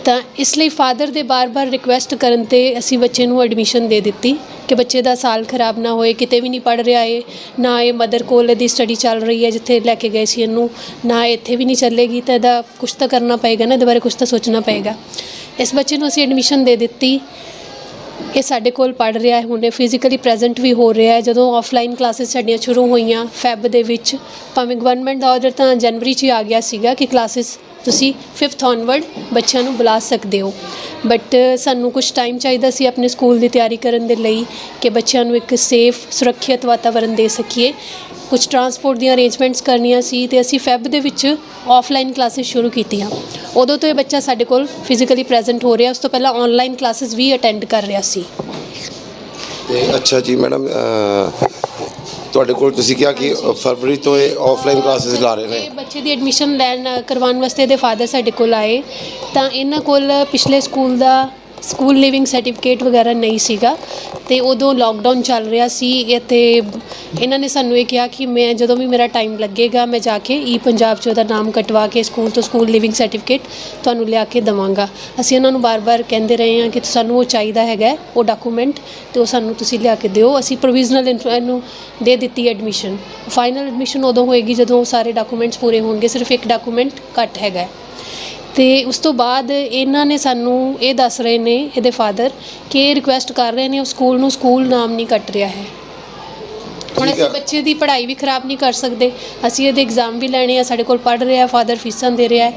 ਤਾਂ ਇਸ ਲਈ ਫਾਦਰ ਦੇ ਬਾਰ-ਬਾਰ ਰਿਕੁਐਸਟ ਕਰਨ 'ਤੇ ਅਸੀਂ ਬੱਚੇ ਨੂੰ ਐਡਮਿਸ਼ਨ ਦੇ ਦਿੱਤੀ ਕਿ ਬੱਚੇ ਦਾ ਸਾਲ ਖਰਾਬ ਨਾ ਹੋਏ, ਕਿਤੇ ਵੀ ਨਹੀਂ ਪੜ੍ਹ ਰਿਹਾ ਏ, ਨਾ ਇਹ ਮਦਰ ਕੋਲ ਇਹਦੀ ਸਟੱਡੀ ਚੱਲ ਰਹੀ ਹੈ ਜਿੱਥੇ ਲੈ ਕੇ ਗਏ ਸੀ ਇਹਨੂੰ, ਨਾ ਇੱਥੇ ਵੀ ਨਹੀਂ ਚੱਲੇਗੀ, ਤਾਂ ਇਹਦਾ ਕੁਛ ਤਾਂ ਕਰਨਾ ਪਏਗਾ ਨਾ, ਇਹਦੇ ਬਾਰੇ ਕੁਛ ਤਾਂ ਸੋਚਣਾ ਪਏਗਾ। ਇਸ ਬੱਚੇ ਨੂੰ ਅਸੀਂ ਐਡਮਿਸ਼ਨ ਦੇ ਦਿੱਤੀ, ਇਹ ਸਾਡੇ ਕੋਲ ਪੜ੍ਹ ਰਿਹਾ ਹੈ, ਹੁਣ ਇਹ ਫਿਜ਼ੀਕਲੀ ਪ੍ਰੈਜ਼ੈਂਟ ਵੀ ਹੋ ਰਿਹਾ ਹੈ। ਜਦੋਂ ਆਫਲਾਈਨ ਕਲਾਸਿਸ ਸਾਡੀਆਂ ਸ਼ੁਰੂ ਹੋਈਆਂ ਫੈਬ ਦੇ ਵਿੱਚ, ਭਾਵੇਂ ਗਵਰਨਮੈਂਟ ਦਾ ਆਰਡਰ ਤਾਂ ਜਨਵਰੀ 'ਚ ਹੀ ਆ ਗਿਆ ਸੀਗਾ ਕਿ ਕਲਾਸਿਸ ਤੁਸੀਂ 5th ਔਨਵਰਡ ਬੱਚਿਆਂ ਨੂੰ ਬੁਲਾ ਸਕਦੇ ਹੋ, ਬਟ ਸਾਨੂੰ ਕੁਝ ਟਾਈਮ ਚਾਹੀਦਾ ਸੀ ਆਪਣੇ ਸਕੂਲ ਦੀ ਤਿਆਰੀ ਕਰਨ ਦੇ ਲਈ ਕਿ ਬੱਚਿਆਂ ਨੂੰ ਇੱਕ ਸੇਫ ਸੁਰੱਖਿਅਤ ਵਾਤਾਵਰਨ ਦੇ ਸਕੀਏ। ਕੁਝ ਟਰਾਂਸਪੋਰਟ ਦੀਆਂ ਅਰੇਂਜਮੈਂਟਸ ਕਰਨੀਆਂ ਸੀ ਤੇ ਅਸੀਂ ਫੈਬ ਦੇ ਵਿੱਚ ਆਫਲਾਈਨ ਕਲਾਸਿਸ ਸ਼ੁਰੂ ਕੀਤੀਆਂ। ਉਦੋਂ ਤੋਂ ਇਹ ਬੱਚਾ ਸਾਡੇ ਕੋਲ ਫਿਜ਼ੀਕਲੀ ਪ੍ਰੈਜ਼ੈਂਟ ਹੋ ਰਿਹਾ, ਉਸ ਤੋਂ ਪਹਿਲਾਂ ਆਨਲਾਈਨ ਕਲਾਸਿਸ ਵੀ ਅਟੈਂਡ ਕਰ ਰਿਹਾ ਸੀ। ਤੇ ਅੱਛਾ ਜੀ ਮੈਡਮ, ਤੁਹਾਡੇ ਕੋਲ ਤੁਸੀਂ ਕਿਹਾ ਕਿ ਫਰਵਰੀ ਤੋਂ ਇਹ ਆਫਲਾਈਨ ਕਲਾਸਿਸ ਲਾ ਰਹੇ ਨੇ। ਬੱਚੇ ਦੀ ਐਡਮਿਸ਼ਨ ਕਰਵਾਉਣ ਵਾਸਤੇ ਇਹਦੇ ਫਾਦਰ ਸਾਡੇ ਕੋਲ ਆਏ, ਤਾਂ ਇਹਨਾਂ ਕੋਲ ਪਿਛਲੇ ਸਕੂਲ ਦਾ ਸਕੂਲ ਲਿਵਿੰਗ ਸਰਟੀਫਿਕੇਟ ਵਗੈਰਾ ਨਹੀਂ ਸੀਗਾ ਤੇ ਉਦੋਂ ਲੋਕਡਾਊਨ ਚੱਲ ਰਿਹਾ ਸੀ ਤੇ ਇਹਨਾਂ ਨੇ ਸਾਨੂੰ ਇਹ ਕਿਹਾ ਕਿ ਮੈਂ ਜਦੋਂ ਵੀ ਮੇਰਾ ਟਾਈਮ ਲੱਗੇਗਾ ਮੈਂ ਜਾ ਕੇ ਪੰਜਾਬ 'ਚ ਉਹਦਾ ਨਾਮ ਕਟਵਾ ਕੇ ਸਕੂਲ ਤੋਂ ਸਕੂਲ ਲਿਵਿੰਗ ਸਰਟੀਫਿਕੇਟ ਤੁਹਾਨੂੰ ਲਿਆ ਕੇ ਦੇਵਾਂਗਾ। ਅਸੀਂ ਇਹਨਾਂ ਨੂੰ ਬਾਰ-ਬਾਰ ਕਹਿੰਦੇ ਰਹੇ ਹਾਂ ਕਿ ਸਾਨੂੰ ਉਹ ਚਾਹੀਦਾ ਹੈਗਾ ਉਹ ਡਾਕੂਮੈਂਟ, ਤੇ ਉਹ ਸਾਨੂੰ ਤੁਸੀਂ ਲਿਆ ਕੇ ਦਿਓ। ਅਸੀਂ ਪ੍ਰੋਵੀਜ਼ਨਲ ਇਹਨੂੰ ਦੇ ਦਿੱਤੀ ਐਡਮਿਸ਼ਨ। ਫਾਈਨਲ ਐਡਮਿਸ਼ਨ ਉਦੋਂ ਹੋਏਗੀ ਜਦੋਂ ਸਾਰੇ ਡਾਕੂਮੈਂਟਸ ਪੂਰੇ ਹੋਣਗੇ, ਸਿਰਫ ਇੱਕ ਡਾਕੂਮੈਂਟ ਘੱਟ ਹੈਗਾ। ਤੇ ਉਸ ਤੋਂ ਬਾਅਦ ਇਹਨਾਂ ਨੇ ਸਾਨੂੰ ਇਹ ਦੱਸ ਰਹੇ ਨੇ ਇਹਦੇ ਫਾਦਰ ਕਿ ਇਹ ਰਿਕੁਐਸਟ ਕਰ ਰਹੇ ਨੇ ਉਹ ਸਕੂਲ ਨੂੰ, ਸਕੂਲ ਨਾਮ ਨਹੀਂ ਕੱਟ ਰਿਹਾ ਹੈ। ਹੁਣ ਅਸੀਂ ਬੱਚੇ ਦੀ ਪੜ੍ਹਾਈ ਵੀ ਖਰਾਬ ਨਹੀਂ ਕਰ ਸਕਦੇ, ਅਸੀਂ ਇਹਦੇ ਐਗਜ਼ਾਮ ਵੀ ਲੈਣੇ ਆ, ਸਾਡੇ ਕੋਲ ਪੜ੍ਹ ਰਿਹਾ ਫਾਦਰ, ਫੀਸਾਂ ਦੇ ਰਿਹਾ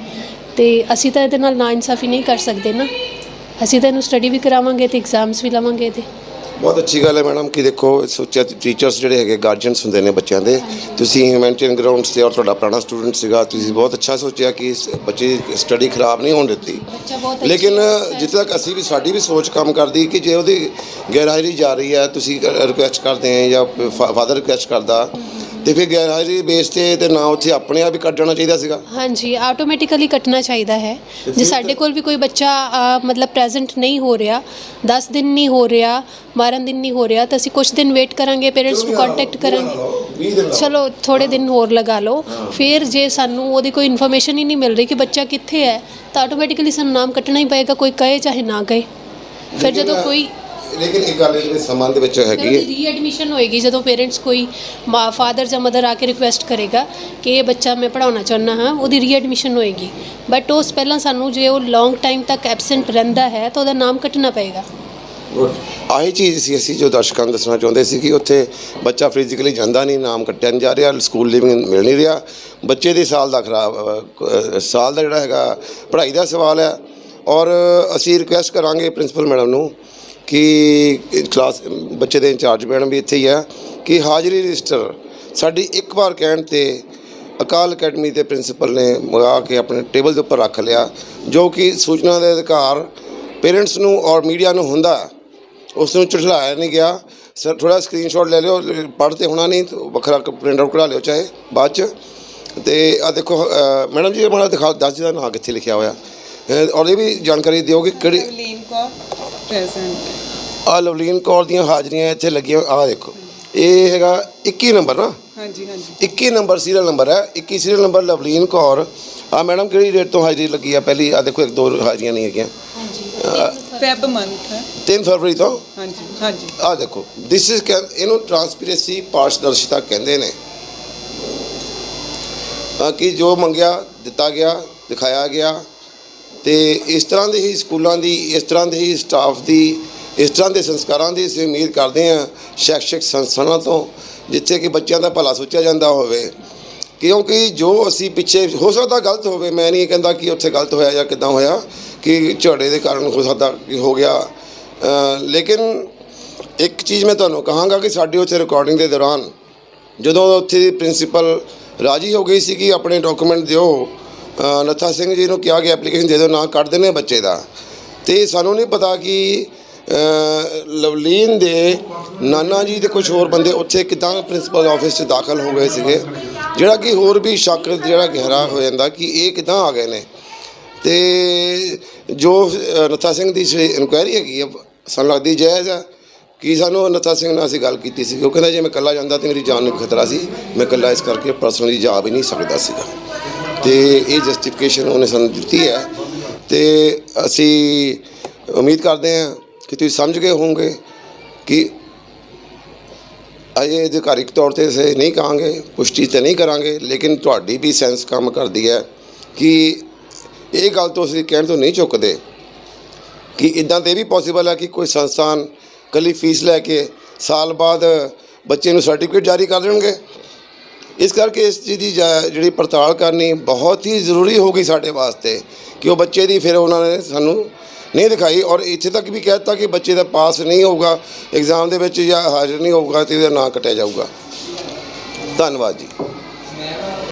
ਤੇ ਅਸੀਂ ਤਾਂ ਇਹਦੇ ਨਾਲ ਨਾਇਨਸਾਫੀ ਨਹੀਂ ਕਰ ਸਕਦੇ ਨਾ। ਅਸੀਂ ਤਾਂ ਇਹਨੂੰ ਸਟੱਡੀ ਵੀ ਕਰਾਵਾਂਗੇ ਤੇ ਐਗਜ਼ਾਮਸ ਵੀ ਲਵਾਂਗੇ ਇਹਦੇ। ਬਹੁਤ ਅੱਛੀ ਗੱਲ ਹੈ ਮੈਡਮ ਕਿ ਦੇਖੋ ਸੋਚਿਆ ਟੀਚਰਸ ਜਿਹੜੇ ਹੈਗੇ ਗਾਰਜੀਅਨਸ ਹੁੰਦੇ ਨੇ ਬੱਚਿਆਂ ਦੇ, ਤੁਸੀਂ ਹਿਊਮੈਨਿਟੇਰੀਅਨ ਗਰਾਊਂਡਸ ਤੇ ਔਰ ਤੁਹਾਡਾ ਪੁਰਾਣਾ ਸਟੂਡੈਂਟ ਸੀਗਾ, ਤੁਸੀਂ ਬਹੁਤ ਅੱਛਾ ਸੋਚਿਆ ਕਿ ਬੱਚੇ ਦੀ ਸਟੱਡੀ ਖਰਾਬ ਨਹੀਂ ਹੋਣ ਦਿੱਤੀ। ਲੇਕਿਨ ਜਿੱਥੇ ਤੱਕ ਅਸੀਂ ਵੀ ਸਾਡੀ ਵੀ ਸੋਚ ਕੰਮ ਕਰਦੀ ਕਿ ਜੇ ਉਹਦੀ ਗੈਰਹਾਜ਼ਰੀ ਜਾ ਰਹੀ ਹੈ, ਤੁਸੀਂ ਰਿਕੁਐਸਟ ਕਰਦੇ ਹੈ ਜਾਂ ਫਾਦਰ ਰਿਕੁਐਸਟ ਕਰਦਾ ਤੇ ਫਿਰ ਗੈਰਹਾਜ਼ਰੀ ਬੇਸ ਤੇ ਨਾ ਉੱਥੇ ਆਪਣੇ ਆਪ ਹੀ ਕੱਟ ਜਾਣਾ ਚਾਹੀਦਾ ਸੀਗਾ। ਹਾਂਜੀ, ਆਟੋਮੈਟਿਕਲੀ ਕੱਟਣਾ ਚਾਹੀਦਾ ਹੈ। ਜੇ ਸਾਡੇ ਕੋਲ ਵੀ ਕੋਈ ਬੱਚਾ ਮਤਲਬ ਪ੍ਰੈਜ਼ੈਂਟ ਨਹੀਂ ਹੋ ਰਿਹਾ, 10 ਦਿਨ ਨਹੀਂ ਹੋ ਰਿਹਾ, 12 ਦਿਨ ਨਹੀਂ ਹੋ ਰਿਹਾ, ਤਾਂ ਅਸੀਂ ਕੁਝ ਦਿਨ ਵੇਟ ਕਰਾਂਗੇ, ਪੇਰੈਂਟਸ ਨੂੰ ਕੰਟੈਕਟ ਕਰਾਂਗੇ, ਚਲੋ ਥੋੜ੍ਹੇ ਦਿਨ ਹੋਰ ਲਗਾ ਲਓ। ਫਿਰ ਜੇ ਸਾਨੂੰ ਉਹਦੀ ਕੋਈ ਇਨਫੋਰਮੇਸ਼ਨ ਹੀ ਨਹੀਂ ਮਿਲ ਰਹੀ ਕਿ ਬੱਚਾ ਕਿੱਥੇ ਹੈ, ਤਾਂ ਆਟੋਮੈਟਿਕਲੀ ਸਾਨੂੰ ਨਾਮ ਕੱਟਣਾ ਹੀ ਪਏਗਾ, ਕੋਈ ਕਹੇ ਚਾਹੇ ਨਾ ਕਹੇ। ਫਿਰ ਜਦੋਂ ਕੋਈ ਲੇਕਿਨ ਇੱਕ ਗੱਲ ਜਿਹੜੇ ਸਮਾਂ ਦੇ ਵਿੱਚ ਹੈਗੀ ਹੈ, ਰੀਐਡਮਿਸ਼ਨ ਹੋਏਗੀ ਜਦੋਂ ਪੇਰੈਂਟਸ ਕੋਈ ਫਾਦਰ ਜਾਂ ਮਦਰ ਆ ਕੇ ਰਿਕੁਐਸਟ ਕਰੇਗਾ ਕਿ ਇਹ ਬੱਚਾ ਮੈਂ ਪੜ੍ਹਾਉਣਾ ਚਾਹੁੰਦਾ ਹਾਂ, ਉਹਦੀ ਰੀਐਡਮਿਸ਼ਨ ਹੋਏਗੀ। ਬਟ ਉਸ ਪਹਿਲਾਂ ਸਾਨੂੰ ਜੇ ਉਹ ਲੌਂਗ ਟਾਈਮ ਤੱਕ ਐਬਸੈਂਟ ਰਹਿੰਦਾ ਹੈ ਤਾਂ ਉਹਦਾ ਨਾਮ ਕੱਟਣਾ ਪਏਗਾ। ਆਹੀ ਚੀਜ਼ ਸੀ ਅਸੀਂ ਜੋ ਦਰਸ਼ਕਾਂ ਨੂੰ ਦੱਸਣਾ ਚਾਹੁੰਦੇ ਸੀ ਕਿ ਉੱਥੇ ਬੱਚਾ ਫਿਜ਼ੀਕਲੀ ਜਾਂਦਾ ਨਹੀਂ, ਨਾਮ ਕੱਟਿਆ ਨਹੀਂ ਜਾ ਰਿਹਾ, ਸਕੂਲ ਲਿਵਿੰਗ ਮਿਲ ਨਹੀਂ ਰਿਹਾ, ਬੱਚੇ ਦੇ ਸਾਲ ਦਾ ਜਿਹੜਾ ਹੈਗਾ ਪੜ੍ਹਾਈ ਦਾ ਸਵਾਲ ਹੈ। ਔਰ ਅਸੀਂ ਰਿਕੁਐਸਟ ਕਰਾਂਗੇ ਪ੍ਰਿੰਸੀਪਲ ਮੈਡਮ ਨੂੰ ਕਿ ਕਲਾਸ ਬੱਚੇ ਦੇ ਇੰਚਾਰਜ ਮੈਡਮ ਵੀ ਇੱਥੇ ਹੀ ਆ ਕਿ ਹਾਜ਼ਰੀ ਰਜਿਸਟਰ ਸਾਡੀ ਇੱਕ ਵਾਰ ਕਹਿਣ 'ਤੇ ਅਕਾਲ ਅਕੈਡਮੀ ਦੇ ਪ੍ਰਿੰਸੀਪਲ ਨੇ ਮੰਗਾ ਕੇ ਆਪਣੇ ਟੇਬਲ ਦੇ ਉੱਪਰ ਰੱਖ ਲਿਆ, ਜੋ ਕਿ ਸੂਚਨਾ ਦੇ ਅਧਿਕਾਰ ਪੇਰੈਂਟਸ ਨੂੰ ਔਰ ਮੀਡੀਆ ਨੂੰ ਹੁੰਦਾ, ਉਸ ਨੂੰ ਝੁਠਲਾਇਆ ਨਹੀਂ ਗਿਆ। ਸਰ ਥੋੜ੍ਹਾ ਸਕਰੀਨਸ਼ਾਟ ਲੈ ਲਿਓ, ਪੜ੍ਹ ਤੇ ਹੋਣਾ ਨਹੀਂ, ਵੱਖਰਾ ਪ੍ਰਿੰਟ ਆਊਟ ਕਰਾ ਲਿਓ ਚਾਹੇ ਬਾਅਦ 'ਚ। ਤੇ ਆ ਦੇਖੋ ਮੈਡਮ ਜੀ ਮਾੜਾ ਦਿਖਾਓ, ਦੱਸ ਜੀ ਦਾ ਨਾਂ ਕਿੱਥੇ ਲਿਖਿਆ ਹੋਇਆ ਔਰ ਇਹ ਵੀ ਜਾਣਕਾਰੀ ਦਿਓ ਕਿ ਕਿਹੜੀ ਲਵਲੀਨ ਕੌਰ ਪ੍ਰੈਜ਼ੈਂਟ। ਆ ਲਵਲੀਨ ਕੌਰ ਦੀਆਂ ਹਾਜ਼ਰੀਆਂ ਇੱਥੇ ਲੱਗੀਆਂ। ਆਹ ਦੇਖੋ ਇਹ ਹੈਗਾ 21 ਨੰਬਰ ਨਾ, ਹਾਂਜੀ ਹਾਂਜੀ 21 ਨੰਬਰ ਸੀਰੀਅਲ ਨੰਬਰ ਹੈ, 21 ਸੀਰੀਅਲ ਨੰਬਰ ਲਵਲੀਨ ਕੌਰ। ਆ ਮੈਡਮ ਕਿਹੜੀ ਡੇਟ ਤੋਂ ਹਾਜ਼ਰੀ ਲੱਗੀ ਆ ਪਹਿਲੀ? ਆ ਦੇਖੋ 1-2 ਹਾਜ਼ਰੀਆਂ ਨਹੀਂ ਹੈਗੀਆਂ। ਫੈਬ ਮੰਥ ਹੈ। 3 ਫਰਵਰੀ ਤੋਂ। ਹਾਂਜੀ ਹਾਂਜੀ ਆ ਦੇਖੋ ਦਿਸ ਇਜ਼ ਇਹਨੂੰ ਟਰਾਂਸਪੇਰੈਂਸੀ ਪਾਰਦਰਸ਼ਤਾ ਕਹਿੰਦੇ ਨੇ ਕਿ ਜੋ ਮੰਗਿਆ ਦਿੱਤਾ ਗਿਆ, ਦਿਖਾਇਆ ਗਿਆ। ਤੇ ਇਸ ਤਰ੍ਹਾਂ ਦੇ ਹੀ ਸਕੂਲਾਂ ਦੀ, ਇਸ ਤਰ੍ਹਾਂ ਦੇ ਹੀ ਸਟਾਫ ਦੀ, ਇਸ ਤਰ੍ਹਾਂ ਦੇ ਸੰਸਕਾਰਾਂ ਦੀ ਅਸੀਂ ਉਮੀਦ ਕਰਦੇ ਹਾਂ ਸ਼ੈਕਸ਼ਿਕ ਸੰਸਥਾਵਾਂ ਤੋਂ, ਜਿੱਥੇ ਕਿ ਬੱਚਿਆਂ ਦਾ ਭਲਾ ਸੋਚਿਆ ਜਾਂਦਾ ਹੋਵੇ। ਕਿਉਂਕਿ ਜੋ ਅਸੀਂ ਪਿੱਛੇ ਹੋ ਸਕਦਾ ਗਲਤ ਹੋਵੇ, ਮੈਂ ਨਹੀਂ ਕਹਿੰਦਾ ਕਿ ਉੱਥੇ ਗਲਤ ਹੋਇਆ ਜਾਂ ਕਿੱਦਾਂ ਹੋਇਆ, ਕਿ ਝਗੜੇ ਦੇ ਕਾਰਨ ਹੋ ਸਕਦਾ ਕਿ ਹੋ ਗਿਆ। ਲੇਕਿਨ ਇੱਕ ਚੀਜ਼ ਮੈਂ ਤੁਹਾਨੂੰ ਕਹਾਂਗਾ ਕਿ ਸਾਡੇ ਉੱਥੇ ਰਿਕਾਰਡਿੰਗ ਦੇ ਦੌਰਾਨ ਜਦੋਂ ਉੱਥੇ ਦੀ ਪ੍ਰਿੰਸੀਪਲ ਰਾਜੀ ਹੋ ਗਈ ਸੀ ਕਿ ਆਪਣੇ ਡਾਕੂਮੈਂਟ ਦਿਓ, ਨੱਥਾ ਸਿੰਘ ਜੀ ਨੂੰ ਕਿਹਾ ਗਿਆ ਐਪਲੀਕੇਸ਼ਨ ਦੇ ਦਿਓ, ਨਾਂ ਕੱਢ ਦੇਣੇ ਬੱਚੇ ਦਾ। ਅਤੇ ਸਾਨੂੰ ਨਹੀਂ ਪਤਾ ਕਿ ਲਵਲੀਨ ਦੇ ਨਾਨਾ ਜੀ ਦੇ ਕੁਝ ਹੋਰ ਬੰਦੇ ਉੱਥੇ ਕਿੱਦਾਂ ਪ੍ਰਿੰਸੀਪਲ ਆਫਿਸ 'ਚ ਦਾਖਲ ਹੋ ਗਏ ਸੀਗੇ, ਜਿਹੜਾ ਕਿ ਹੋਰ ਵੀ ਸ਼ੱਕ ਜਿਹੜਾ ਗਹਿਰਾ ਹੋ ਜਾਂਦਾ ਕਿ ਇਹ ਕਿੱਦਾਂ ਆ ਗਏ ਨੇ। ਅਤੇ ਜੋ ਨੱਥਾ ਸਿੰਘ ਦੀ ਇਨਕੁਆਇਰੀ ਹੈਗੀ ਆ, ਸਾਨੂੰ ਲੱਗਦੀ ਜਾਇਜ਼ ਆ ਕਿ ਸਾਨੂੰ ਨੱਥਾ ਸਿੰਘ ਨਾਲ ਅਸੀਂ ਗੱਲ ਕੀਤੀ ਸੀ। ਉਹ ਕਹਿੰਦਾ ਜੇ ਮੈਂ ਇਕੱਲਾ ਜਾਂਦਾ ਤਾਂ ਮੇਰੀ ਜਾਨ ਨੂੰ ਖਤਰਾ ਸੀ, ਮੈਂ ਇਕੱਲਾ ਇਸ ਕਰਕੇ ਪਰਸਨਲੀ ਜਾ ਵੀ ਨਹੀਂ ਸਕਦਾ ਸੀਗਾ। ਅਤੇ ਇਹ ਜਸਟੀਫਿਕੇਸ਼ਨ ਉਹਨੇ ਸਾਨੂੰ ਦਿੱਤੀ ਹੈ। ਅਤੇ ਅਸੀਂ ਉਮੀਦ ਕਰਦੇ ਹਾਂ ਕਿ ਤੁਸੀਂ ਸਮਝ ਗਏ ਹੋਵੋਗੇ ਕਿ ਅਜੇ ਅਧਿਕਾਰਿਕ ਤੌਰ 'ਤੇ ਅਸੀਂ ਨਹੀਂ ਕਹਾਂਗੇ, ਪੁਸ਼ਟੀ ਤਾਂ ਨਹੀਂ ਕਰਾਂਗੇ, ਲੇਕਿਨ ਤੁਹਾਡੀ ਵੀ ਸੈਂਸ ਕੰਮ ਕਰਦੀ ਹੈ ਕਿ ਇਹ ਗੱਲ ਤੋਂ ਅਸੀਂ ਕਹਿਣ ਤੋਂ ਨਹੀਂ ਚੁੱਕਦੇ ਕਿ ਇੱਦਾਂ ਤਾਂ ਇਹ ਵੀ ਪੋਸੀਬਲ ਹੈ ਕਿ ਕੋਈ ਸੰਸਥਾਨ ਇਕੱਲੀ ਫੀਸ ਲੈ ਕੇ ਸਾਲ ਬਾਅਦ ਬੱਚੇ ਨੂੰ ਸਰਟੀਫਿਕੇਟ ਜਾਰੀ ਕਰ ਦੇਣਗੇ। ਇਸ ਕਰਕੇ ਇਸ ਚੀਜ਼ ਦੀ ਜਿਹੜੀ ਪੜਤਾਲ ਕਰਨੀ ਬਹੁਤ ਹੀ ਜ਼ਰੂਰੀ ਹੋ ਗਈ ਸਾਡੇ ਵਾਸਤੇ ਕਿ ਉਹ ਬੱਚੇ ਦੀ ਫਿਰ ਉਹਨਾਂ ਨੇ ਸਾਨੂੰ ਨਹੀਂ ਦਿਖਾਈ ਔਰ ਇੱਥੇ ਤੱਕ ਵੀ ਕਹਿ ਦਿੱਤਾ ਕਿ ਬੱਚੇ ਦਾ ਪਾਸ ਨਹੀਂ ਹੋਊਗਾ ਐਗਜ਼ਾਮ ਦੇ ਵਿੱਚ ਜਾਂ ਹਾਜ਼ਰ ਨਹੀਂ ਹੋਊਗਾ ਅਤੇ ਇਹਦਾ ਨਾਂ ਕੱਟਿਆ ਜਾਊਗਾ। ਧੰਨਵਾਦ ਜੀ।